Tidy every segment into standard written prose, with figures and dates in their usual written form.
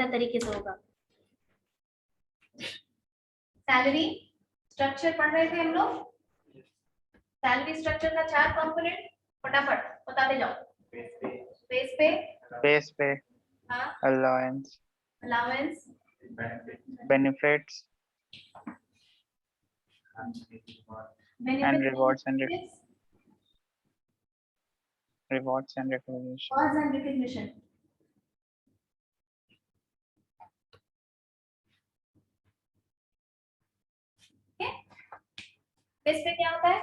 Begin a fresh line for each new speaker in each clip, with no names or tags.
तरीके से होगा। सैलरी स्ट्रक्चर पढ़ रहे थे हम लोग। सैलरी स्ट्रक्चर का 4 कंपोनेंट फटाफट बताते जाओ। बेस पे हाँ,
allowance, benefits and rewards and recognition.
Base पे क्या होता है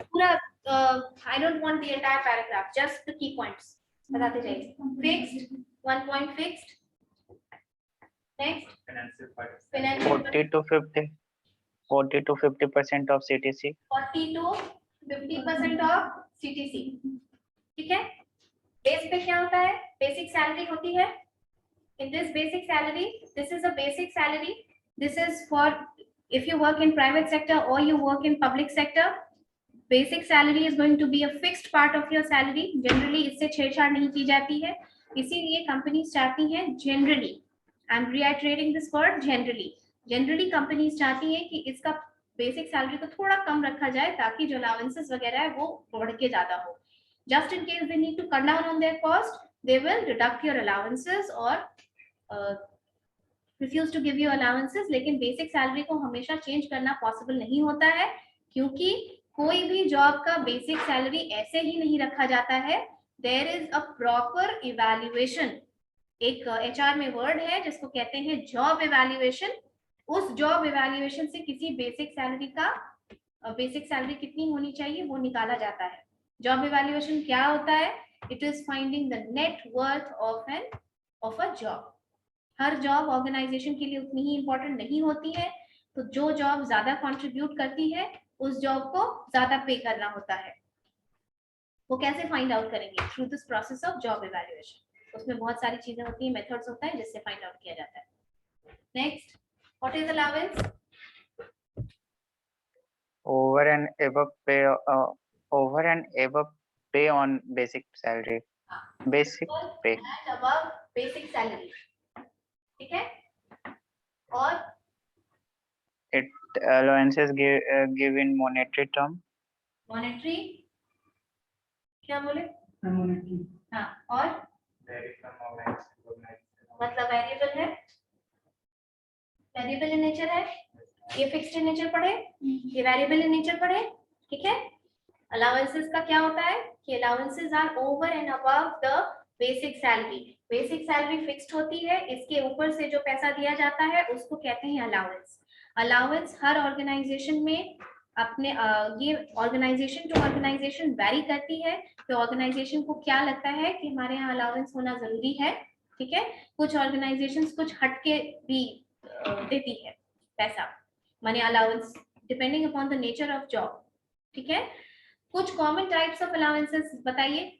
पूरा, I don't want the entire paragraph, just the key points बताते जाइए। Fixed 1 point fixed, next financial
40 to 50% of CTC.
40 to 50% of CTC. ठीक है, बेस पे क्या होता है, बेसिक सैलरी होती है। In this basic salary, this is a basic salary, this is for if you work in private sector or you work in public sector, basic salary is going to be a fixed part of your salary. Generally इससे छेड़छाड़ नहीं की जाती है, इसीलिए companies चाहती हैं generally, I am reiterating this word generally companies चाहती हैं कि इसका बेसिक सैलरी को थोड़ा कम रखा जाए ताकि जो अलाउंसेस वगैरह है वो बढ़ के ज्यादा हो। Just in case they need to cut down on their cost, they will deduct your allowances or refuse to give you allowances। लेकिन बेसिक सैलरी को हमेशा चेंज करना पॉसिबल नहीं होता है, क्योंकि कोई भी जॉब का बेसिक सैलरी ऐसे ही नहीं रखा जाता है। There is a proper evaluation, एक एचआर में वर्ड है जिसको कहते हैं जॉब इवैल्यूएशन। उस जॉब इवैल्यूएशन से किसी बेसिक सैलरी का बेसिक सैलरी कितनी होनी चाहिए वो निकाला जाता है। जॉब इवैल्यूएशन क्या होता है? It is finding the net worth of a job. हर जॉब ऑर्गेनाइजेशन के लिए उतनी ही इंपॉर्टेंट नहीं होती है, तो जो जॉब ज्यादा कंट्रीब्यूट करती है उस जॉब को ज्यादा पे करना होता है। वो कैसे फाइंड आउट करेंगे? Through this process of job evaluation. उसमें बहुत सारी चीजें होती हैं, मेथड्स होता है जिससे फाइंड आउट किया जाता है। Next, what is allowance?
Over and above pay on basic salary. Basic pay
and above basic salary, ठीक है। और
allowances give in monetary term.
Monetary क्या बोले? हाँ, और मतलब वेरिएबल है, वेरिएबल इन नेचर है। ये फिक्स्ड इन नेचर पढ़े, ये वेरिएबल इन नेचर पढ़े, ठीक है। अलाउंसेस का क्या होता है कि allowances are over and above the basic salary. Basic salary fixed होती है, इसके ऊपर से जो पैसा दिया जाता है उसको कहते हैं अलाउंस। अलाउंस हर ऑर्गेनाइजेशन में अपने ये ऑर्गेनाइजेशन टू ऑर्गेनाइजेशन वैरी करती है। तो ऑर्गेनाइजेशन को क्या लगता है कि हमारे यहाँ अलाउंस होना जरूरी है, ठीक है। कुछ ऑर्गेनाइजेशंस कुछ हटके भी देती है पैसा, money allowance, depending upon the nature of job, ठीक है। कुछ कॉमन टाइप्स ऑफ अलाउंसेस बताइए।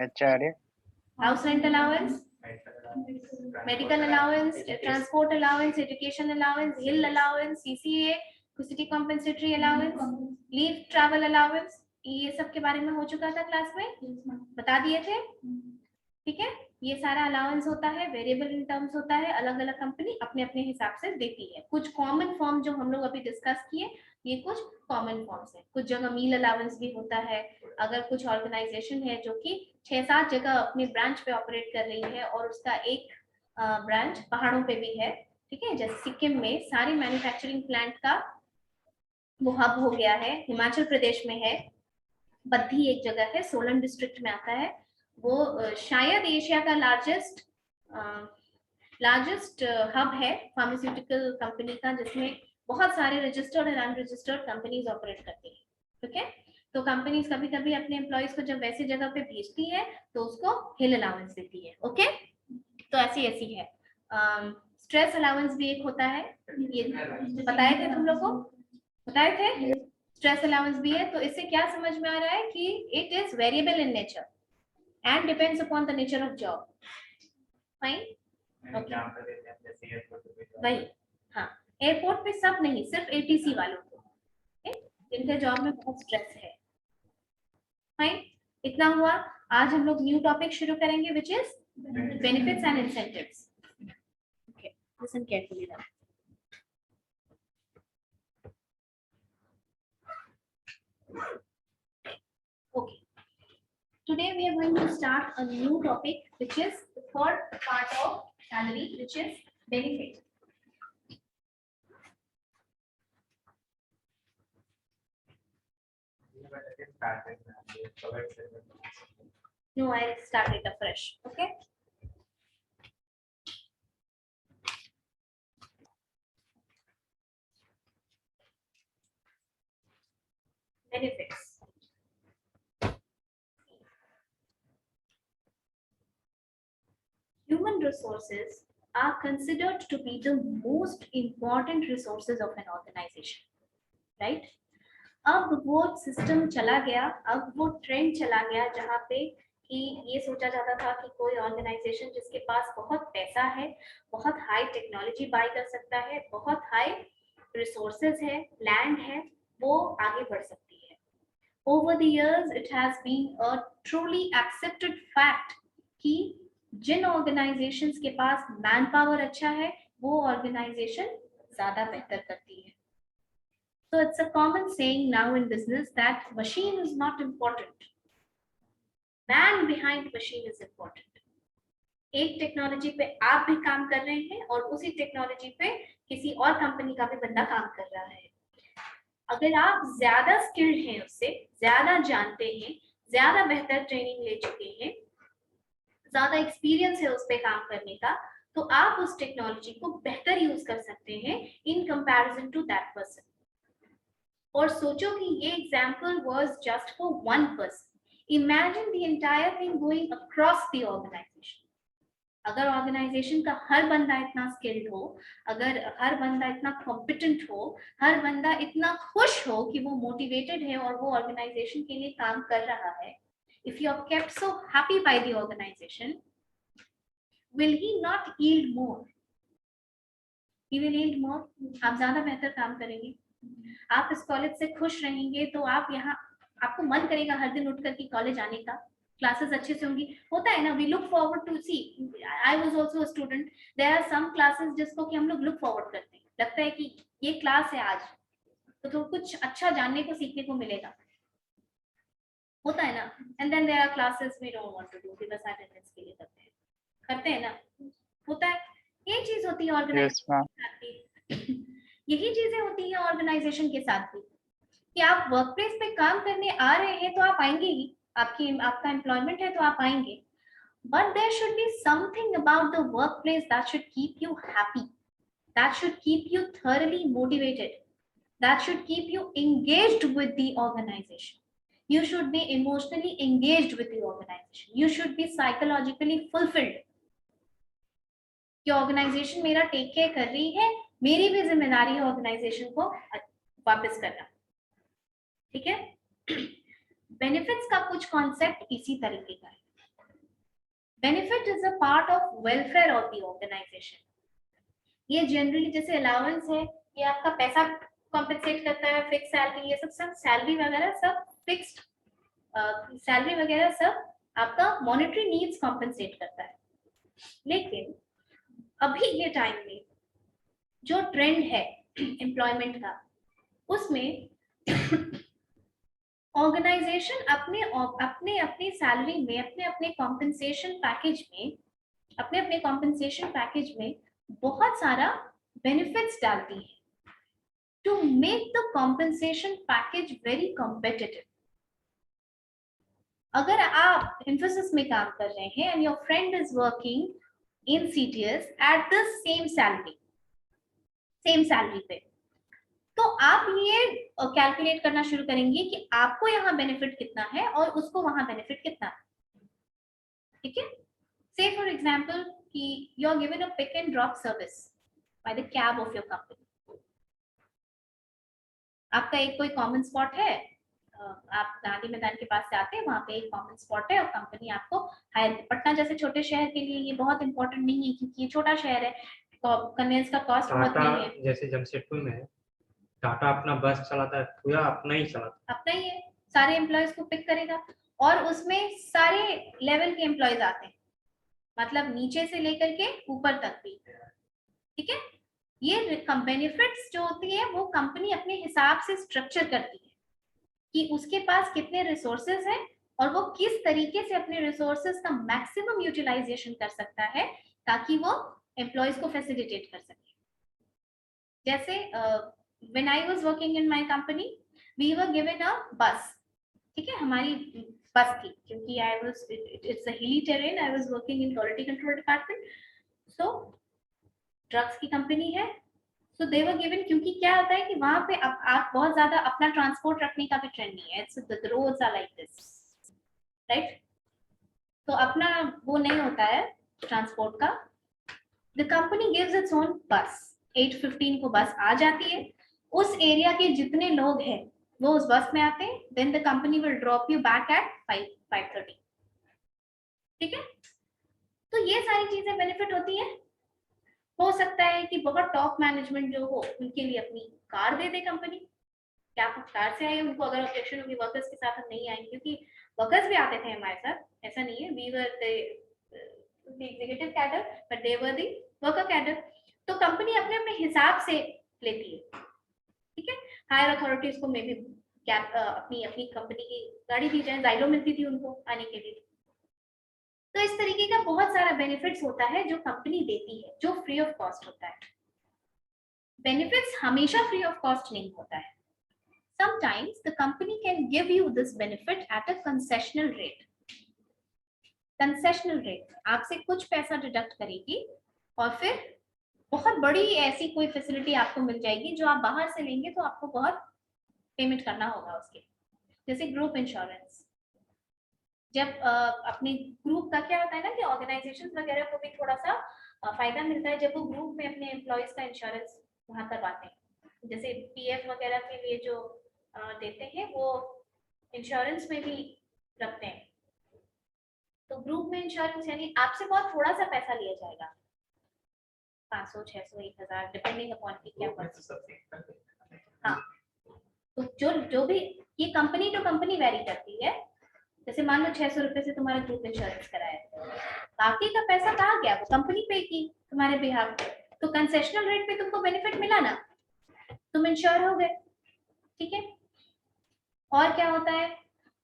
HRA,
house rent allowance, medical allowance, transport allowance, education allowance, hill allowance, CCA, city compensatory allowance, leave travel allowance. ये सब के बारे में हो चुका था क्लास में, बता दिए थे, ठीक है। ये सारा अलाउंस होता है, वेरिएबल इन टर्म्स होता है, अलग अलग कंपनी अपने अपने हिसाब से देती है। कुछ कॉमन फॉर्म जो हम लोग अभी डिस्कस किए, ये कुछ कॉमन फॉर्म्स हैं। कुछ जगह मील अलाउंस भी होता है। अगर कुछ ऑर्गेनाइजेशन है जो कि 6-7 जगह अपनी ब्रांच पे ऑपरेट कर रही है और उसका एक ब्रांच पहाड़ों पे भी है, ठीक है, जैसे सिक्किम में सारी मैन्युफैक्चरिंग प्लांट का वो हब हो गया है। हिमाचल प्रदेश में है, बद्दी एक जगह है, सोलन डिस्ट्रिक्ट में आता है। वो शायद एशिया का लार्जेस्ट हब है फार्मास्यूटिकल कंपनी का, जिसमें बहुत सारे रजिस्टर्ड और अनरजिस्टर्ड कंपनीज ऑपरेट करती हैं, ठीक है। तो कंपनीज कभी कभी अपने एम्प्लॉयज को जब वैसी जगह पे भेजती है तो उसको हिल अलाउंस देती है, ओके। तो ऐसी है। स्ट्रेस अलाउंस भी एक होता है, ये बताए थे तुम लोग को, बताए थे। स्ट्रेस अलाउंस भी है। तो इससे क्या समझ में आ रहा है कि it is variable in nature and depends upon the nature of job, fine, okay। वही, हाँ, एयरपोर्ट पे सब नहीं, सिर्फ एटीसी वालों को, जिनके जॉब में बहुत स्ट्रेस है, फाइन। इतना हुआ। आज हम लोग न्यू टॉपिक शुरू करेंगे which is benefits and incentives. Okay, listen carefully now. Okay. Today we are going to start a new topic which is the third part of salary, which is benefit. No, I'll start it afresh. Okay. Benefits. Human resources are considered to be the most important resources of an organization, right? अब वो system चला गया, अब वो trend चला गया जहाँ पे कि ये सोचा जाता था कि कोई ऑर्गेनाइजेशन जिसके पास बहुत पैसा है, बहुत हाई टेक्नोलॉजी बाय कर सकता है, बहुत हाई रिसोर्सेज है, लैंड है, वो आगे बढ़ सकती है. Over the years, it has been a truly accepted fact कि जिन ऑर्गेनाइजेशंस के पास मैन पावर अच्छा है, वो ऑर्गेनाइजेशन ज्यादा बेहतर करती है. So it's a common saying now in business that machine is not important. Man behind machine is important. एक टेक्नोलॉजी पे आप भी काम कर रहे हैं और उसी टेक्नोलॉजी पे किसी और कंपनी का भी बंदा काम कर रहा है. अगर आप ज्यादा स्किल्ड हैं, उससे ज्यादा जानते हैं, ज्यादा बेहतर ट्रेनिंग ले चुके हैं, ज्यादा एक्सपीरियंस है उस पे काम करने का, तो आप उस टेक्नोलॉजी को बेहतर यूज कर सकते हैं in comparison to that person. और सोचो कि ये example was just for one person. Imagine the entire thing going across the organization. अगर ऑर्गेनाइजेशन का हर बंदा इतना स्किल्ड हो, अगर हर बंदा इतना कॉम्पिटेंट हो, हर बंदा इतना खुश हो कि वो मोटिवेटेड है और वो ऑर्गेनाइजेशन के लिए काम कर रहा है, if you are kept so happy by the organization, will he not yield more? He will yield more. आप ज्यादा बेहतर काम करेंगे. आप इस कॉलेज से खुश रहेंगे तो आप यहाँ, आपको मन करेगा हर दिन उठ करके कॉलेज आने का, क्लासेस अच्छे से होंगी. होता है ना, we look forward to see. I was also a student. There are some classes जिसको कि हम लोग लुक फॉरवर्ड करते हैं. लगता है कि ये क्लास है आज, तो कुछ अच्छा जानने को सीखने को मिलेगा. होता है ना. And then there are classes we don't want to do, कि बस अटेंडेंस के लिए करते हैं ना. होता है. ये चीज होती है ऑर्गेनाइजेशन के साथ भी. यही चीजें होती है ऑर्गेनाइजेशन के साथ भी कि आप वर्क प्लेस पे काम करने आ रहे हैं तो आप आएंगे ही, आपका एम्प्लॉयमेंट है तो आप आएंगे, but there should be something about the workplace that should keep you happy, that should keep you thoroughly motivated, that should keep you engaged with the organization. You should be emotionally engaged with the organization. You should be psychologically fulfilled. कि organisation मेरा take care कर रही है, मेरी भी जिम्मेदारी है organisation को वापस करना. ठीक है. बेनिफिट्स का कुछ कॉन्सेप्ट इसी तरीके का है. Benefit is a part of welfare of the organization. ये जनरली जैसे अलाउंस है, ये आपका पैसा कॉम्पेंसेट करता है, फिक्स सैलरी, ये सब सैलरी वगैरह सब फिक्स्ड सैलरी वगैरह सब आपका मॉनेटरी नीड्स कॉम्पेंसेट करता है. लेकिन अभी ये टाइम में जो ट्रेंड है एम्प्लॉयमेंट का, उसमें ऑर्गेनाइजेशन अपने सैलरी में, अपने कॉम्पेंसेशन पैकेज में बहुत सारा बेनिफिट्स डालती है to make the compensation package very competitive. अगर आप Infosys में काम कर रहे हैं and your friend is working in CTS at the same salary पे, तो आप ये कैलकुलेट करना शुरू करेंगे कि आपको यहाँ बेनिफिट कितना है और उसको वहां बेनिफिट कितना है. ठीक है. Say for example कि you are given a pick and drop service by the cab of your company. आपका एक कोई कॉमन स्पॉट है, आप गांधी मैदान के पास से आते हैं, वहां पे एक कॉमन स्पॉट है और कंपनी आपको हायर. पटना जैसे छोटे शहर के लिए ये बहुत इंपॉर्टेंट नहीं है क्योंकि ये छोटा शहर है, कन्वेंस का कॉस्ट बहुत नहीं है.
जैसे जमशेदपुर में है, टाटा अपना बस चलाता है, पूरा अपना ही चलाता है,
अपना ही है, सारे एम्प्लॉयज को पिक करेगा और उसमें सारे लेवल के एम्प्लॉयज आते हैं, मतलब नीचे से लेकर के ऊपर तक भी, ठीक है। ये बेनिफिट्स जो होती है वो कंपनी अपने हिसाब से स्ट्रक्चर करती है कि उसके पास कितने रिसोर्सेज हैं और वो किस तरीके से अपने रिसोर्सेज का मैक्सिमम यूटिलाइजेशन कर सकता है ताकि वो एम्प्लॉयज को फैसिलिटेट कर सके। जैसे when I was working in my company, we were given a bus, ठीक है, हमारी बस थी, क्योंकि आई वाज इट्स अ हिली terrain, I was working in quality control department, so drugs की कंपनी है, सो दे वर गिवन, क्योंकि क्या होता है कि वहां पे आप बहुत ज्यादा अपना ट्रांसपोर्ट रखने का भी ट्रेंड नहीं है, it's the roads are like this, right, तो अपना वो नहीं होता है ट्रांसपोर्ट का। The company gives its own bus, 8:15 को बस आ जाती है, उस एरिया के जितने लोग हैं वो उस बस में आते हैं, then the company will drop you back at 5:30, ठीक है। तो ये सारी चीजें बेनिफिट होती है। हो सकता है कि बहुत टॉप मैनेजमेंट जो हो उनके लिए अपनी कार दे दे कंपनी, क्या आप कार से आए, उनको अगर ऑब्जेक्शन होगी वर्कर्स के साथ हम नहीं आएंगे, क्योंकि वर्कर्स भी आते थे हमारे साथ, ऐसा नहीं है, we were the executive cadre but they were the worker cadre, तो कंपनी अपने अपने हिसाब से लेती है, ठीक है। हायर अथॉरिटीज को मे बी अपनी अपनी कंपनी की गाड़ी दी जाए, जाइलो मिलती थी उनको आने के लिए। तो इस तरीके का बहुत सारा बेनिफिट्स होता है जो कंपनी देती है, जो फ्री ऑफ कॉस्ट होता है। बेनिफिट्स हमेशा फ्री ऑफ कॉस्ट नहीं होता है, sometimes the company can give you this benefit at a concessional rate. concessional rate आपसे कुछ पैसा डिडक्ट करेगी और फिर बहुत बड़ी ऐसी कोई फैसिलिटी आपको मिल जाएगी जो आप बाहर से लेंगे तो आपको बहुत पेमेंट करना होगा उसके, जैसे ग्रुप इंश्योरेंस। जब अपने ग्रुप का क्या होता है ना कि ऑर्गेनाइजेशन वगैरह को भी थोड़ा सा फायदा मिलता है जब वो ग्रुप में अपने एम्प्लॉयज का इंश्योरेंस वहां करवाते हैं, जैसे पीएफ वगैरह के लिए जो देते हैं वो इंश्योरेंस में भी रखते हैं। तो ग्रुप में इंश्योरेंस यानी आपसे बहुत थोड़ा सा पैसा लिया जाएगा, 500, 600, 1000 डिपेंडिंग अपॉन की क्या पॉलिसी। हाँ, तो जो भी ये कंपनी टू कंपनी वेरी करती है, जैसे मान लो 600 रुपए से तुम्हारा ग्रुप इंश्योरेंस कराया, बाकी का पैसा कहाँ गया, वो कंपनी पे की तुम्हारे बिहाफ पे, तो कंसेशनल रेट पे तुमको बेनिफिट मिला ना, तुम इंश्योर हो गए, ठीक है। और क्या होता है,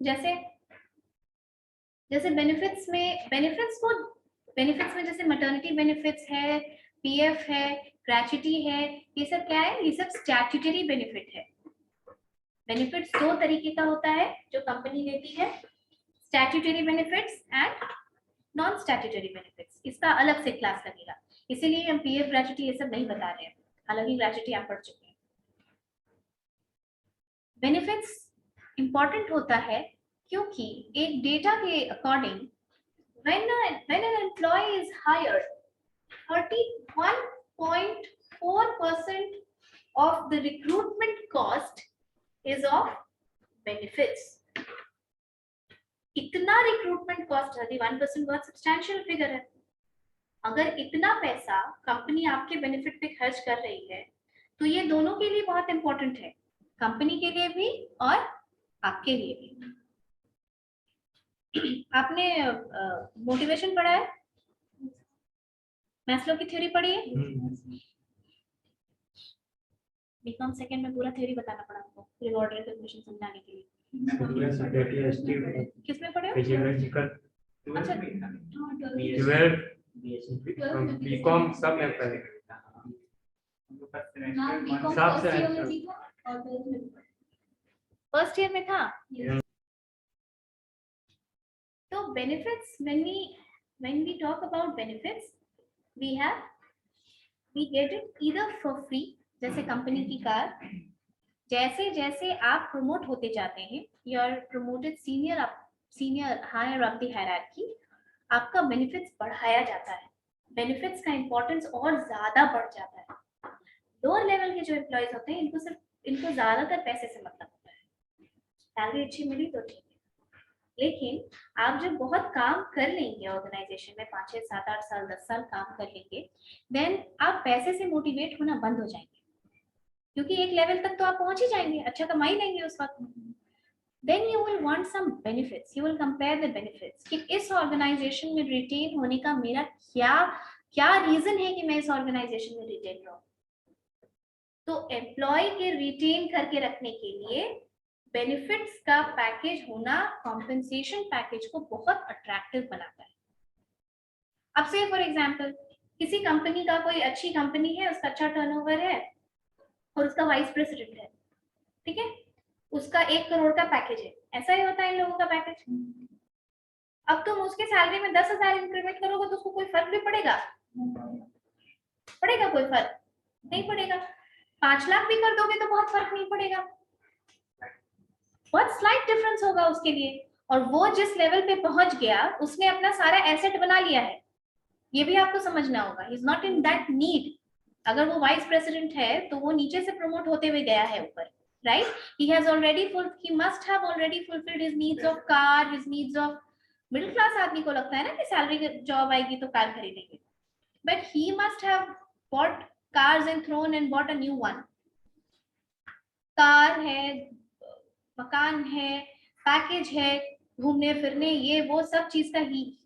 जैसे जैसे बेनिफिट्स में जैसे मैटरनिटी बेनिफिट्स है, पीएफ है, ग्रेच्युटी है, ये सब क्या है, ये सब स्टैट्यूटरी बेनिफिट है। बेनिफिट्स दो तरीके का होता है जो कंपनी देती है, statutory benefits and non statutory benefits, इसका अलग से क्लास लगेगा, इसीलिए हम पीएफ ग्रेच्युटी ये सब नहीं बता रहे हैं, हालांकि ग्रेच्युटी आप पढ़ चुके हैं। बेनिफिट्स इंपॉर्टेंट होता है क्योंकि एक डेटा के according when an employee is hired, 31.4% of the recruitment cost is of benefits. इतना रिक्रूटमेंट कॉस्ट 31% बहुत सब्सटैंशियल फिगर है। अगर इतना पैसा कंपनी आपके बेनिफिट पे खर्च कर रही है तो ये दोनों के लिए बहुत इंपॉर्टेंट है, कंपनी के लिए भी और आपके लिए भी। आपने मोटिवेशन पढ़ा है, मैस्लो की थ्योरी पढ़ी है, बीकॉम सेकंड में पूरा थ्योरी बताना पड़ा आपको रिवॉर्ड रिकॉग्निशन समझाने के लिए। किसमें पढ़े हो? अच्छा,
बीकॉम सब में पढ़े,
फर्स्ट ईयर में था। तो benefits, when we talk about benefits, we get it either for free, जैसे कंपनी की कार, जैसे जैसे आप प्रमोट होते जाते हैं, you are promoted senior higher up the hierarchy, आपका बेनिफिट्स बढ़ाया जाता है, बेनिफिट्स का इंपॉर्टेंस और ज्यादा बढ़ जाता है। लोअर लेवल के जो एम्प्लॉयज होते हैं इनको ज्यादातर पैसे से मतलब होता है, सैलरी अच्छी मिली तो ठीक है, लेकिन आप जब बहुत काम कर लेंगे ऑर्गेनाइजेशन में, 5, 6, 7, 8 साल 10 साल काम कर लेंगे, देन आप पैसे से मोटिवेट होना बंद हो जाएंगे, क्योंकि एक लेवल तक तो आप पहुंच ही जाएंगे, अच्छा कमाई लेंगे उस वक्त, then you will want some benefits. You will compare the benefits कि इस ऑर्गेनाइजेशन में रिटेन होने का मेरा क्या रीजन है कि मैं इस ऑर्गेनाइजेशन में रिटेन रहूं. तो एम्प्लॉय के रिटेन करके रखने के लिए बेनिफिट्स का पैकेज होना कॉम्पेंसेशन पैकेज को बहुत अट्रैक्टिव बनाता है. अब से फॉर एग्जांपल किसी कंपनी का, कोई अच्छी कंपनी है, उसका अच्छा टर्नओवर है और उसका वाइस प्रेसिडेंट है, ठीक है, उसका 1 करोड़ का पैकेज है. ऐसा ही होता है इन लोगों का पैकेज. अब तुम उसके सैलरी में 10,000 इंक्रीमेंट करोगे तो उसको कोई फर्क भी पड़ेगा? पड़ेगा? कोई फर्क नहीं पड़ेगा. 5 लाख भी कर दोगे तो बहुत फर्क नहीं पड़ेगा, बहुत स्लाइट डिफरेंस होगा उसके लिए. और वो जिस लेवल पे पहुंच गया उसने अपना सारा एसेट बना लिया है, ये भी आपको समझना होगा. He is not in that need. अगर वो वाइस प्रेसिडेंट है तो वो नीचे से प्रमोट होते हुए गया है ऊपर, right? He must have already fulfilled his needs of car, his needs of middle class. आदमी को लगता है ना कि सैलरी जॉब आएगी तो कार खरीदेंगे, but he must have bought cars and thrown and bought a new one. Car है, मकान है, पैकेज है, घूमने फिरने, ये वो सब चीज का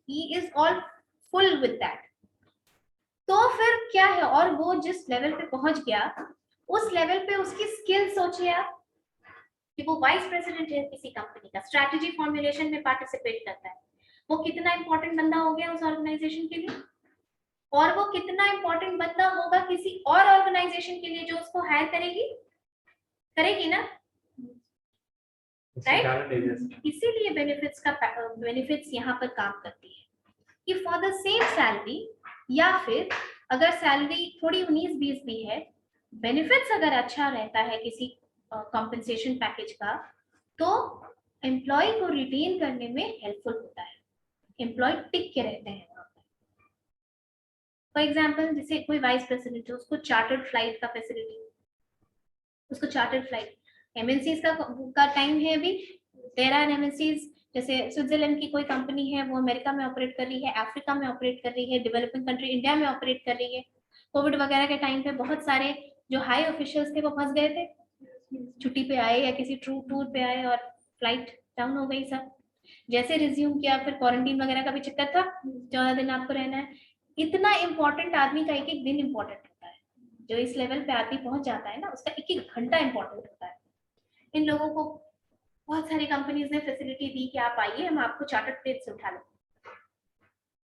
he is all full with that. तो फिर क्या है, और वो जिस लेवल पे पहुंच गया उस लेवल पे उसकी स्किल सोचिए आप कि वो वाइस प्रेसिडेंट है किसी कंपनी का, स्ट्रैटेजी फॉर्मुलेशन में पार्टिसिपेट करता है. वो कितना इंपॉर्टेंट बंदा हो गया उस ऑर्गेनाइजेशन के लिए, और वो कितना इंपॉर्टेंट बंदा होगा किसी और ऑर्गेनाइजेशन के लिए जो उसको हायर करेगी ना, राइट? इसीलिए बेनिफिट्स यहाँ पर काम करती है कि फॉर द सेम सैलरी, या फिर अगर सैलरी थोड़ी 19-20 भी है, बेनिफिट्स अगर अच्छा रहता है किसी कॉम्पेंसेशन पैकेज का, तो एम्प्लॉय को रिटेन करने में हेल्पफुल होता है. एम्प्लॉय टिक के रहते हैं वहां पर. फॉर एग्जांपल जैसे कोई वाइस प्रेसिडेंट है, उसको चार्टर्ड फ्लाइट का फैसिलिटी, उसको चार्टर्ड फ्लाइट, एमएनसीज का टाइम है अभी. देयर आर एमएनसीज, जैसे स्विट्जरलैंड की कोई कंपनी है, वो अमेरिका में ऑपरेट कर रही है, अफ्रीका में ऑपरेट कर रही है, डेवलपिंग कंट्री इंडिया में ऑपरेट कर रही है. कोविड वगैरह के टाइम पे बहुत सारे जो हाई ऑफिशियल्स थे वो फंस गए थे, छुट्टी पे आए या किसी टूर पे आए और फ्लाइट डाउन हो गई. सब जैसे रिज्यूम किया, फिर क्वारंटीन वगैरह का भी चक्कर था, 14 दिन आपको रहना है. इतना इंपॉर्टेंट आदमी का एक दिन इंपॉर्टेंट होता है. जो इस लेवल पे आदमी पहुंच जाता है ना, उसका एक घंटा इंपॉर्टेंट होता है. इन लोगों को बहुत सारी कंपनीज ने फैसिलिटी दी कि आप आइए, हम आपको चार्टर्ड प्लेन से उठा लो.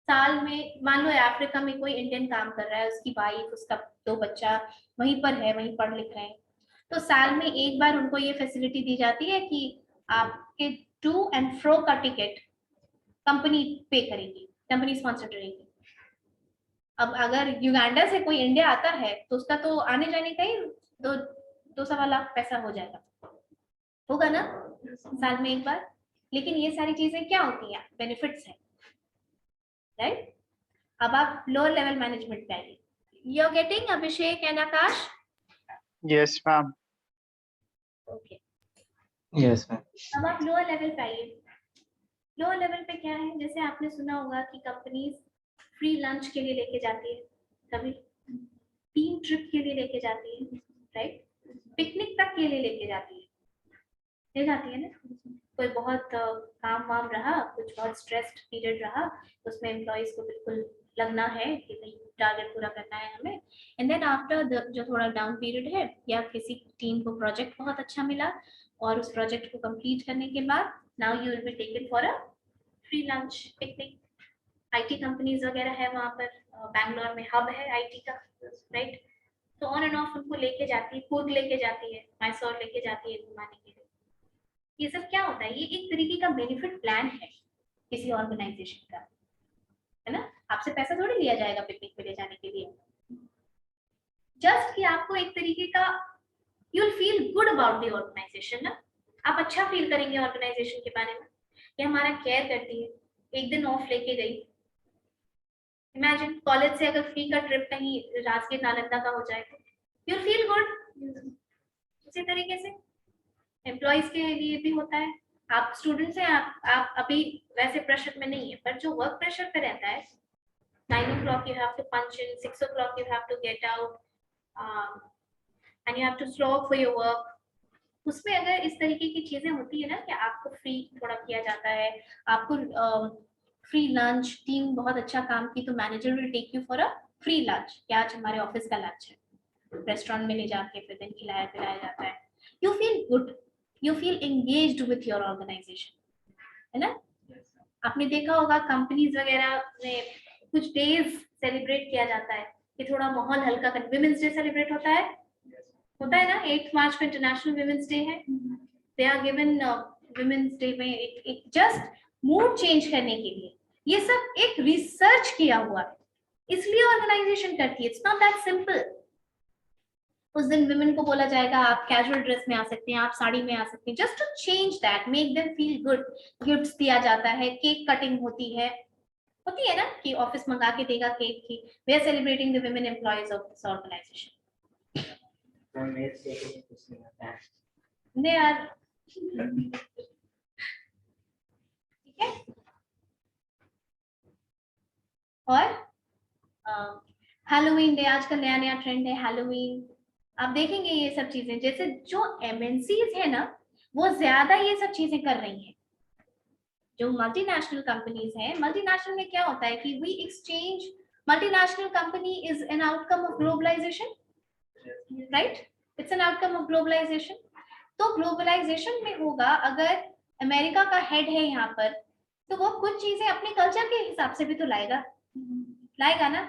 साल में मान लो अफ्रीका में कोई इंडियन काम कर रहा है, उसकी वाइफ, उसका 2 बच्चा वहीं पर है, वहीं पढ़ लिख रहे हैं, तो साल में एक बार उनको ये फैसिलिटी दी जाती है कि आपके टू एंड फ्रो का टिकट कंपनी पे करेगी, कंपनी स्पॉन्सर करेगी. अब अगर युगांडा से कोई इंडिया आता है तो उसका तो आने जाने का ही 2-2.25 लाख पैसा हो जाएगा, होगा ना, साल में एक बार. लेकिन ये सारी चीजें क्या होती हैं? बेनिफिट्स है, राइट? अब आप लोअर लेवल मैनेजमेंट पे आइए. You are getting Abhishek and Akash?
Yes, ma'am.
Okay.
Yes, ma'am.
अब आप लोअर लेवल पे आइए. लोअर लेवल पे क्या है, जैसे आपने सुना होगा कि कंपनीज फ्री लंच के लिए लेके जाती है, कभी टीम ट्रिप के लिए लेके जाती है, राइट? पिकनिक तक के लिए लेके जाती है ना. कोई बहुत काम वाम रहा, कुछ बहुत स्ट्रेस्ड पीरियड रहा, उसमें एम्प्लॉइज को बिल्कुल लगना है कि भाई टारगेट पूरा करना है हमें. एंड देन आफ्टर जो थोड़ा डाउन पीरियड है, या किसी टीम को प्रोजेक्ट बहुत अच्छा मिला और उस प्रोजेक्ट को कंप्लीट करने के बाद now you will be taken for a free lunch picnic. IT companies वगैरह है वहां पर, बैंगलोर में हब है आईटी का, राइट? तो ऑन एंड ऑफ उनको लेके जाती है, कूर्ग लेके जाती है, मैसूर लेके जाती है घुमाने के लिए. ये सब क्या होता है? ये एक तरीके का बेनिफिट प्लान है किसी ऑर्गेनाइजेशन का, है ना. आपसे पैसा थोड़ी लिया जाएगा पिकनिक पे ले जाने के लिए, जस्ट कि आपको एक तरीके का you will feel good about the organisation ना. आप अच्छा फील करेंगे ऑर्गेनाइजेशन के बारे में, ये हमारा केयर करती है. एक दिन ऑफ लेके गई, इमेजिन कॉलेज से अगर फ्री का ट्रिप कहीं राजगीर नालंदा का हो जाए तो यू विल फील गुड. उसी तरीके से एम्प्लॉइज के लिए भी होता है. आप स्टूडेंट्स हैं, आप अभी वैसे प्रेशर में नहीं है, पर जो वर्क प्रेशर पे रहता है, 9 o'clock you have to punch in, 6 o'clock you have to get out, and you have to slow for your work. उसमें अगर इस तरीके की चीजें होती है ना कि आपको फ्री थोड़ा किया जाता है, आपको फ्री लंच, टीम बहुत अच्छा काम की तो manager will take you for a free lunch, कि आज हमारे ऑफिस का लंच है, रेस्टोरेंट में ले जाके फिर दिन खिलाया पिलाया जाता है, you feel good, you feel engaged with your organisation, है ना। आपने देखा होगा कंपनीज वगैरह में कुछ डेज सेलिब्रेट किया जाता है कि थोड़ा माहौल हल्का कर, विमेंस डे सेलिब्रेट होता है ना, 8 मार्च को इंटरनेशनल विमेंस डे है, they are given women's day में एक जस्ट मूड चेंज करने के लिए, ये सब एक रिसर्च किया हुआ है, इसलिए ऑर्गेनाइजेशन करती है, इट्स नॉट दैट सिंपल। उस दिन विमेन को बोला जाएगा आप कैजुअल ड्रेस में आ सकते हैं, आप साड़ी में आ सकते हैं, just to change that, make them feel good. Gifts दिया जाता है, केक कटिंग होती है ना कि ऑफिस मंगा के देगा केक की, we are celebrating the women employees of this organisation, they are, ठीक है। और हैलोवीन डे आजकल नया नया ट्रेंड है, हैलोवीन आप देखेंगे ये सब चीजें, जैसे जो एमएनसीज है ना वो ज्यादा ये सब चीजें कर रही हैं, जो मल्टीनेशनल कंपनीज हैं, मल्टीनेशनल में क्या होता है कि we exchange, multinational company is an outcome of globalisation, right, it's an outcome of globalisation. तो ग्लोबलाइजेशन में होगा, अगर अमेरिका का हेड है यहाँ पर तो वो कुछ चीजें अपने कल्चर के हिसाब से भी तो लाएगा ना।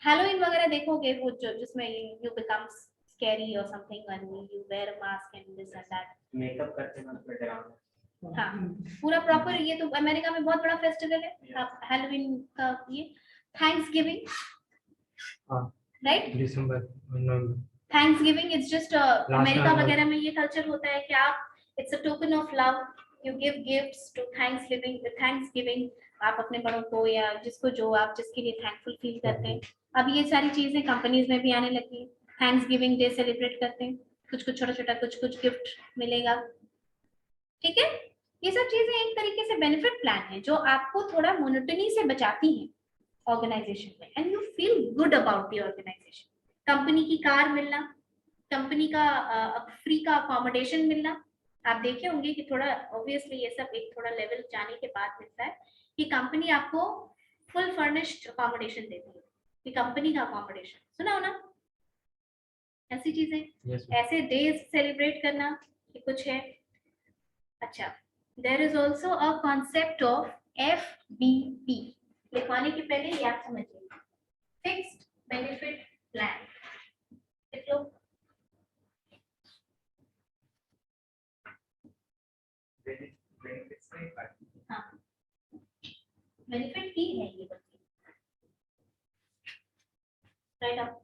हैलोवीन वगैरह देखोगे वो जो जिसमें यू बिकम स्कैरी और something when you wear a mask and this and that,
makeup करते हैं मतलब डरावना।
हाँ पूरा प्रॉपर, ये तो अमेरिका में बहुत बड़ा फेस्टिवल है आप हैलोवीन का, ये thanksgiving, right,
December November,
thanksgiving it's just America
month.
वगैरह में ये कल्चर होता है कि आप, it's a token of love, you give gifts to thanksgiving, आप अपने बड़ों को या जिसको जो आप जिसके लिए थैंकफुल फील करते हैं। अब ये सारी चीजें कंपनीज में भी आने लगी है, थैंक्सगिविंग डे सेलिब्रेट करते हैं, कुछ छोटा छोटा कुछ गिफ्ट मिलेगा, ठीक है। ये सब चीजें एक तरीके से बेनिफिट प्लान है जो आपको थोड़ा मोनोटनी से बचाती हैं ऑर्गेनाइजेशन में, and you feel good about the organisation. Company की कार मिलना, कंपनी का फ्री का अकोमोडेशन मिलना, आप देखे होंगे कि थोड़ा ऑब्वियसली ये सब एक थोड़ा लेवल जाने के बाद मिलता है कि कंपनी आपको फुल फर्निश्ड अकोमोडेशन देती है, कि कंपनी का अकोमोडेशन सुना हो ना, ऐसी चीजें,
yes,
ऐसे डेज सेलिब्रेट करना कि कुछ है। अच्छा, there is also a concept of FBP, लिखवाने के पहले ये आप समझिए, फिक्स्ड बेनिफिट प्लान, लिख लो। हाँ, बेनिफिट की है ये बच्चे, right up.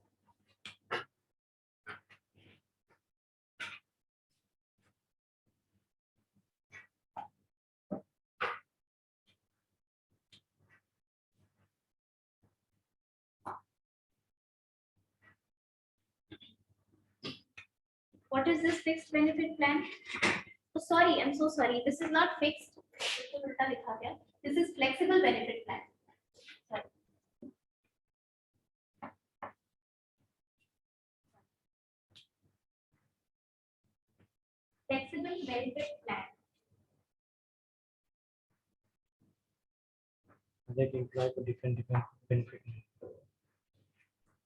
What is this fixed benefit plan? Oh, sorry, I'm so sorry. This is not fixed. इसको उल्टा लिखा गया. This is flexible benefit plan. Sorry. Flexible benefit plan.
That imply for different benefit.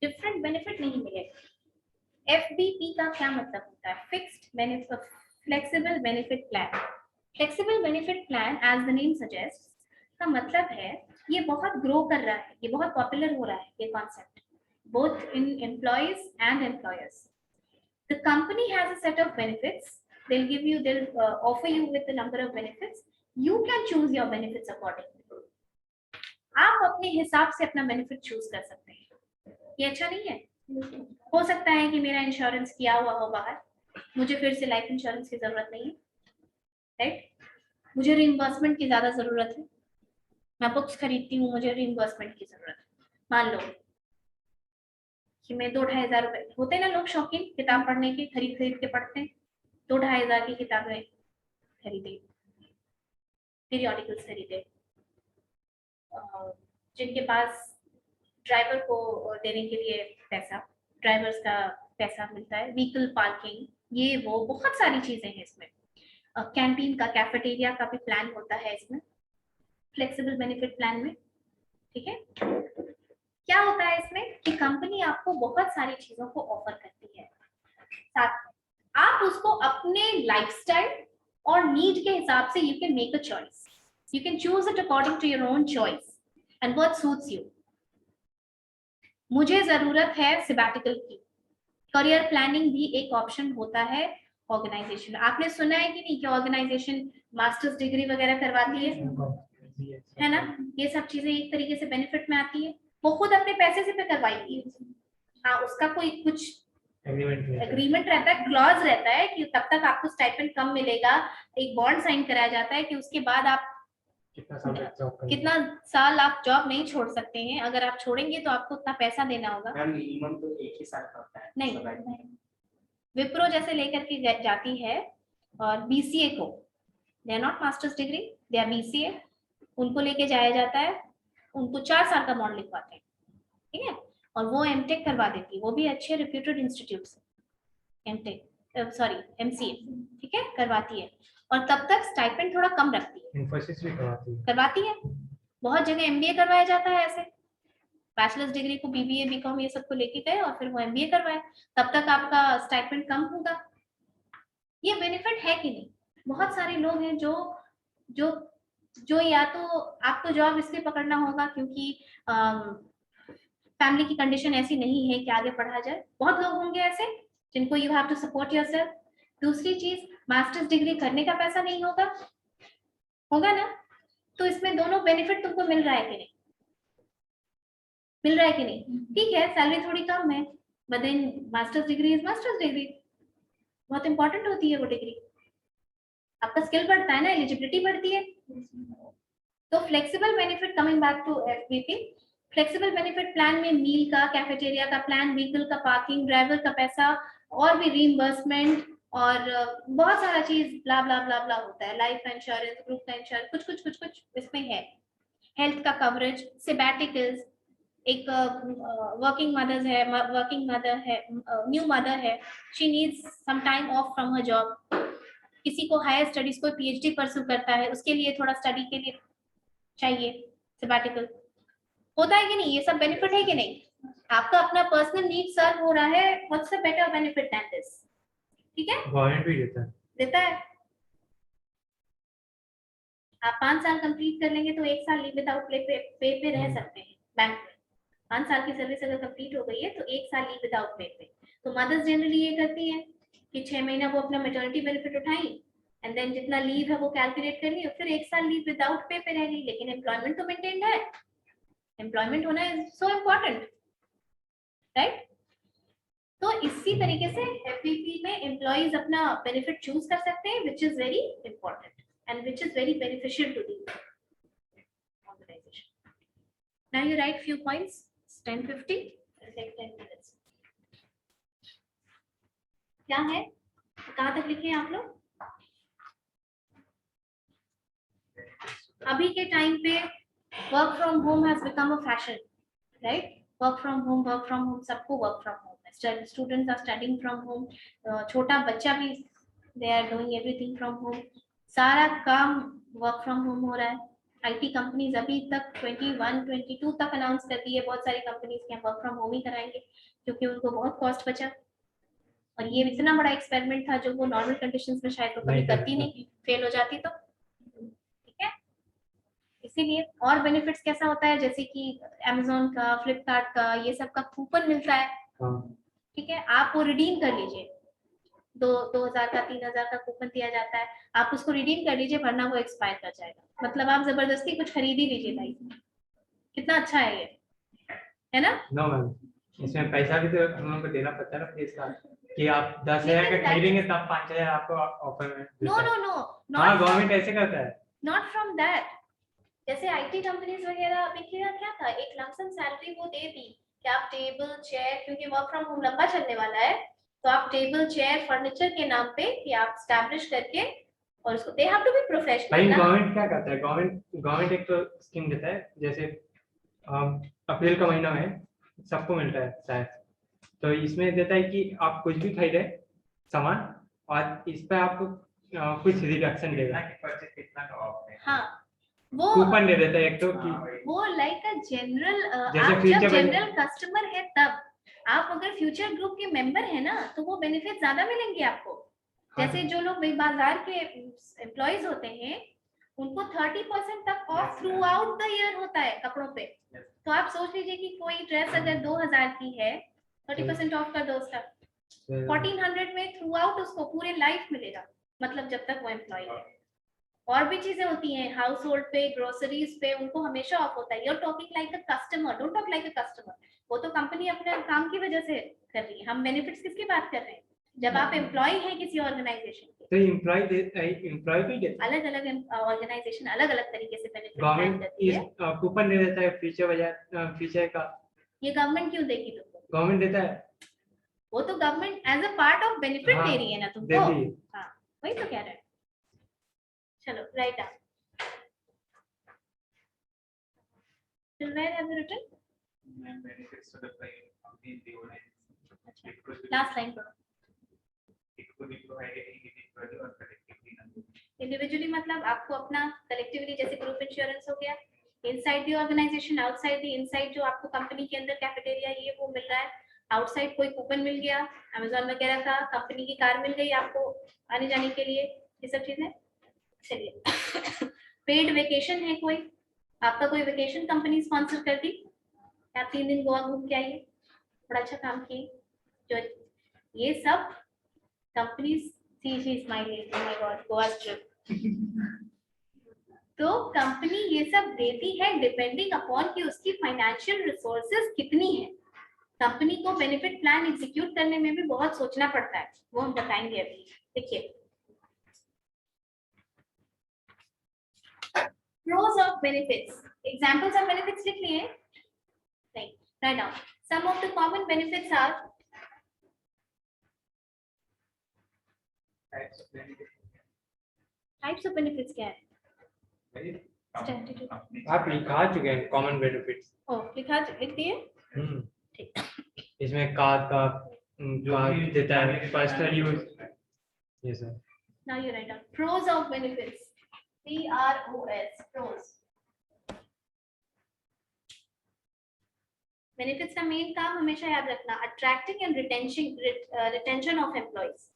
Different benefit नहीं मिलेगा. FBP का क्या मतलब होता है? Fixed benefit, flexible benefit plan. Flexible benefit plan, as the name suggests, का मतलब है ये बहुत ग्रो कर रहा है, ये बहुत पॉपुलर हो रहा है ये concept, both in employees and employers. The company has a set of benefits. They'll offer you with a number of benefits. You can choose your benefits accordingly. आप अपने हिसाब से अपना बेनिफिट चूज कर सकते हैं, ये अच्छा नहीं है? हो सकता है कि मेरा इंश्योरेंस किया हुआ हो बाहर, मुझे फिर से लाइफ इंश्योरेंस की जरूरत नहीं है, राइट, मुझे रिइंबर्समेंट की ज्यादा जरूरत है, मैं बुक्स खरीदती हूँ, मुझे रिइंबर्समेंट की जरूरत है, मान लो कि मैं 2-2.5 हजार रुपए, होते हैं ना लोग शौकीन किताब पढ़ने के, खरीद के पढ़ते हैं, 2-2.5 हजार की किताबें खरीदे, पीरियोडिकल्स खरीदे, जिनके पास ड्राइवर को देने के लिए पैसा, ड्राइवर्स का पैसा मिलता है, व्हीकल पार्किंग, ये वो बहुत सारी चीजें हैं इसमें। कैंटीन का, कैफेटेरिया का भी प्लान होता है इसमें, फ्लेक्सिबल बेनिफिट प्लान में। ठीक है, क्या होता है इसमें कि कंपनी आपको बहुत सारी चीजों को ऑफर करती है, साथ में आप उसको अपने लाइफस्टाइल और नीड के हिसाब से you can make a choice, you can choose it according to your own choice and what suits you. मुझे जरूरत है सिबैटिकल की, करियर प्लानिंग भी एक ऑप्शन होता है ऑर्गेनाइजेशन। आपने सुना है कि नहीं कि ऑर्गेनाइजेशन मास्टर्स डिग्री वगैरह करवाती है ना, ये सब चीजें एक तरीके से बेनिफिट में आती है, वो खुद अपने पैसे से पे करवाएगी। हाँ, उसका कोई कुछ एग्रीमेंट रहता है, क्लॉज रहता है कि तब तक आपको स्टाइपेंड कम मिलेगा, एक बॉन्ड साइन कराया जाता है कि उसके बाद आप कितना साल आप जॉब नहीं छोड़ सकते हैं, अगर आप छोड़ेंगे तो आपको उतना पैसा देना होगा।
मिनिमम तो 1 ही साल का होता है।
नहीं, विप्रो जैसे लेकर के जाती है और बीसीए को, they are not masters degree, they are BCA, उनको लेके जाया जाता है, उनको 4 साल का बॉन्ड लिखवाते हैं, ठीक है, और वो एमटेक करवा देती है, वो भी अच्छे रिप्यूटेड इंस्टीट्यूट से एमटेक सॉरी एमसीए, ठीक है, करवाती है, और तब तक स्टाइपेंड थोड़ा कम रखती है।
इन्फोसिस भी
करवाती है, बहुत जगह एमबीए करवाया जाता है ऐसे, बैचलर्स डिग्री को बीबीए बीकॉम ये सब को लेके गए और फिर वो एमबीए करवाए, तब तक आपका स्टाइपेंड कम होगा। ये बेनिफिट है कि नहीं? बहुत सारे लोग हैं जो जो जो या तो आपको जॉब इसलिए पकड़ना होगा क्योंकि फैमिली की कंडीशन ऐसी नहीं है कि आगे पढ़ा जाए, बहुत लोग होंगे ऐसे जिनको you have to support yourself. दूसरी चीज, मास्टर्स डिग्री करने का पैसा नहीं होगा, होगा ना, तो इसमें दोनों बेनिफिट तुमको मिल रहा है कि नहीं, मिल रहा है कि नहीं? ठीक है, सैलरी थोड़ी कम है, but then masters degree is masters degree, बहुत इंपॉर्टेंट होती है वो डिग्री, आपका स्किल बढ़ता है ना, एलिजिबिलिटी बढ़ती है। तो flexible benefit, coming back to FBP, flexible benefit plan में मील का, कैफेटेरिया का प्लान, व्हीकल का पार्किंग, ड्राइवर का पैसा, और भी रीइंबर्समेंट और बहुत सारा चीज ब्ला ब्ला ब्ला ब्ला होता है, लाइफ इंश्योरेंस, ग्रुप का इंश्योरेंस, कुछ इसमें है, हेल्थ का कवरेज, सेबैटिकल्स, एक वर्किंग मदर है, न्यू मदर है, she needs some time off from her job, किसी को हायर स्टडीज, कोई पीएचडी परस्यू करता है, उसके लिए थोड़ा स्टडी के लिए चाहिए सेबैटिकल, होता है कि नहीं? ये सब बेनिफिट है कि नहीं? आपका अपना पर्सनल नीड सर्व हो रहा है, what's a better benefit than this? ठीक है,
गवर्नमेंट भी देता है।
आप 5 साल कंप्लीट कर लेंगे तो 1 साल लीव विदाउट पे रह सकते हैं बैंक में। 5 साल की सर्विस अगर कंप्लीट हो गई है तो 1 साल लीव विदाउट पे। तो मदर्स जनरली ये करती है कि 6 महीना वो अपना मैटरनिटी बेनिफिट उठाई एंड देन जितना लीव है वो कैलकुलेट कर ली और फिर 1 साल लीव विदाउट पे रह गई, लेकिन एम्प्लॉयमेंट तो मेंटेन्ड है, एम्प्लॉयमेंट होना इज सो इम्पोर्टेंट, राइट? तो इसी तरीके से एफपीपी में एम्प्लॉइज अपना बेनिफिट चूज कर सकते हैं, which is very important and which is very beneficial to the organisation. Now you write few points, 10:50, it'll take 10 minutes. क्या है, कहाँ तक लिखे हैं आप लोग? अभी के टाइम पे work from home has become a fashion, right? Work from home, सबको वर्क फ्रॉम होम है, students are studying from home, छोटा बच्चा भी they are doing everything from home, सारा काम वर्क फ्रॉम होम हो रहा है। आईटी कंपनीज अभी तक 21-22 तक अनाउंस कर दी है बहुत सारी कंपनीज के वर्क फ्रॉम होम ही कराएंगे क्योंकि उनको बहुत कॉस्ट बचा, और ये इतना बड़ा एक्सपेरिमेंट था जो वो नॉर्मल कंडीशंस में शायद तो कभी करती नहीं, फेल हो जाती तो, ठीक है। इसीलिए और बेनिफिट्स कैसा होता है, जैसे कि Amazon का, फ्लिपकार्ट का, ये सब का कूपन मिलता है, ठीक है, आप वो रिडीम कर लीजिए, 2000 का 3000 का कूपन दिया जाता है, आप उसको रिडीम कर लीजिए वरना वो एक्सपायर कर जाएगा, मतलब आप जबरदस्ती कुछ खरीद ही लीजिए भाई, कितना अच्छा है ये, है ना?
नो मैम, इसमें पैसा भी तो हम लोग को देना पड़ता है ना इसका, कि आप 10,000 का खरीदेंगे तब 5,000 आपको ऑफर में।
नो,
हाँ, गवर्नमेंट ऐसे करता है,
नॉट फ्रॉम दैट। जैसे आईटी कंपनीज वगैरह अभी क्या था, एक लमसम सैलरी वो दे दी कि आप टेबल चेयर, क्योंकि वर्क फ्रॉम होम लंबा चलने वाला है, तो आप टेबल चेयर फर्नीचर के नाम पे कि आप स्टैब्लिश करके, और उसको they have to be professional.
भाई गवर्नमेंट क्या करता है, गवर्नमेंट एक तो स्कीम देता है, जैसे अप्रैल का महीना में सबको मिलता है शायद, तो इसमें देता है कि आप कुछ भी खरीदे सामान और इस पे आपको कुछ रिडक्शन देगा।
हाँ वो
कूपन दे देता है एक तो कि
वो लाइक अ जनरल,
जैसे
आप
future
जब
में-
जनरल कस्टमर है तब, आप अगर फ्यूचर ग्रुप के मेंबर है ना तो वो बेनिफिट ज्यादा मिलेंगे आपको।
हाँ,
जैसे जो लोग बाजार के एम्प्लॉयज होते हैं उनको 30% तक of through out the year होता है कपड़ों पे। तो आप सोच लीजिए कि कोई ड्रेस अगर 2000 की है, 30% ऑफ कर दो उसका, 1400 में थ्रू आउट उसको पूरे लाइफ मिलेगा, मतलब जब तक वो एम्प्लॉय है। और भी चीजें होती हैं हाउस होल्ड पे, ग्रोसरीज पे, उनको हमेशा ऑफ होता है। You're talking like a customer, don't talk like a customer. वो तो कंपनी अपने काम की वजह से कर रही है, हम बेनिफिट्स किसकी बात कर रहे हैं? जब आप एम्प्लॉय हैं किसी ऑर्गेनाइजेशन के,
तो एम्प्लॉय भी देता है।
अलग अलग ऑर्गेनाइजेशन अलग अलग तरीके से बेनिफिट प्लान
गवर्नमेंट
करती
इस
है।
कूपन दे देता है फ्यूचर बाजार फ्यूचर का।
ये गवर्नमेंट क्यों देगी तुमको?
गवर्नमेंट देता है।
वो तो government as a part of benefit
हाँ,
दे रही है ना तुमको।
देती है।
हाँ वही तो कह रहे हैं। चलो write down. Till where have you written? Last line पढ़ो। इंडिविजुअली मतलब आपको अपना, कलेक्टिवली जैसे ग्रुप इंश्योरेंस हो गया, inside the organisation, outside the, inside जो आपको कंपनी के अंदर कैफेटेरिया ये वो मिल रहा है, आउटसाइड कोई कूपन मिल गया अमेज़न वगैरह का, कंपनी की कार मिल गई आपको आने जाने के लिए, ये सब चीजें। चलिए पेड वेकेशन है कोई, आपका कोई वेकेशन कंपनी स्पॉन्सर कर दी, आप 3 दिन गोवा घूम के आइए, बड़ा अच्छा काम किए, जो ये सब company see smiling, oh my god Goa trip. तो कंपनी ये सब देती है डिपेंडिंग अपॉन कि उसकी फाइनेंशियल रिसोर्सेज कितनी है। कंपनी को बेनिफिट प्लान एग्जीक्यूट करने में भी बहुत सोचना पड़ता है, वो हम बताएंगे अभी। देखिए pros of benefits, examples of benefits लिख लिए? नहीं, write down. Some of the common benefits are types of benefits क्या है?
आप लिखा चुके हैं कॉमन बेनिफिट्स।
ओ लिख दिए? ठीक।
इसमें कार का जो आप देता है पर्सनल यूज, ये सब।
Now you write down pros of benefits. PROS, pros. Benefits का मेन काम हमेशा याद रखना, attracting and retention of employees.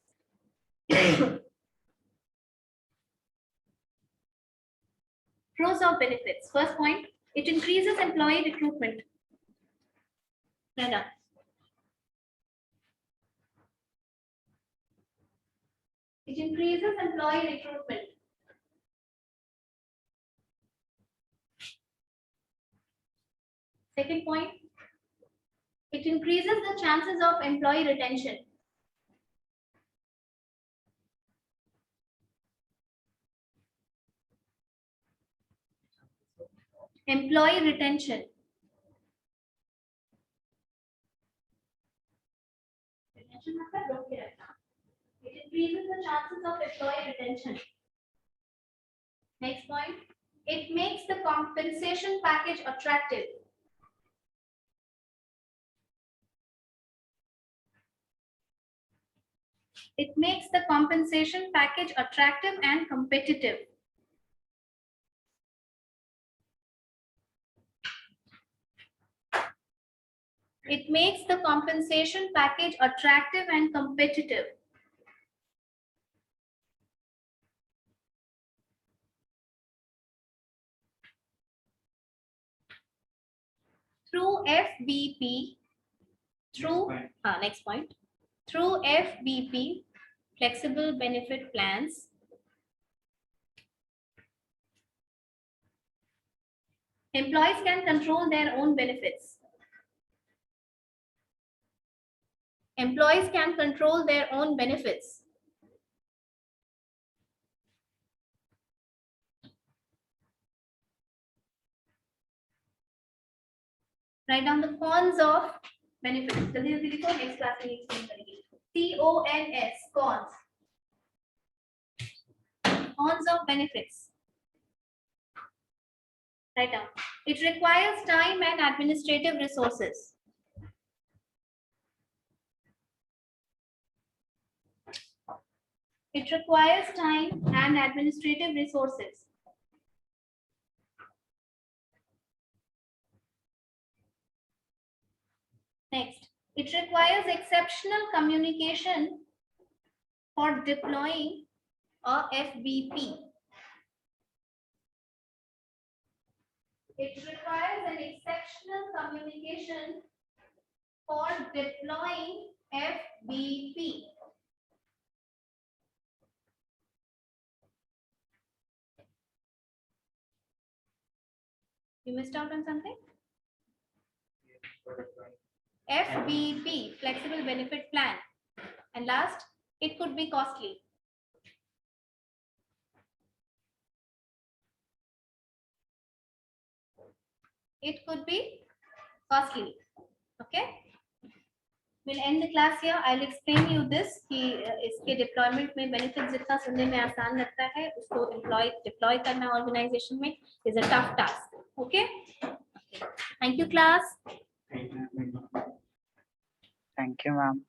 Pros of benefits. First point, it increases employee recruitment. It increases employee recruitment. Second point, it increases the chances of employee retention. Employee retention. It increases the chances of employee retention. Next point, it makes the compensation package attractive. It makes the compensation package attractive and competitive. It makes the compensation package attractive and competitive. Through FBP, next point, through FBP, flexible benefit plans, employees can control their own benefits. Employees can control their own benefits. Write down the cons of benefits. Next class में explain करेंगे. CONS, cons. Cons of benefits. Write down. It requires time and administrative resources. It requires time and administrative resources. Next, it requires exceptional communication for deploying a FBP. It requires an exceptional communication for deploying FBP. You missed out on something? FBP, flexible benefit plan. And last, it could be costly. It could be costly. Okay. We'll end the class here. I'll explain you this कि इसके deployment में benefits जितना सुनने में आसान लगता है उसको deploy करना organization में is a tough task. Okay. Thank you class.
Thank you, ma'am.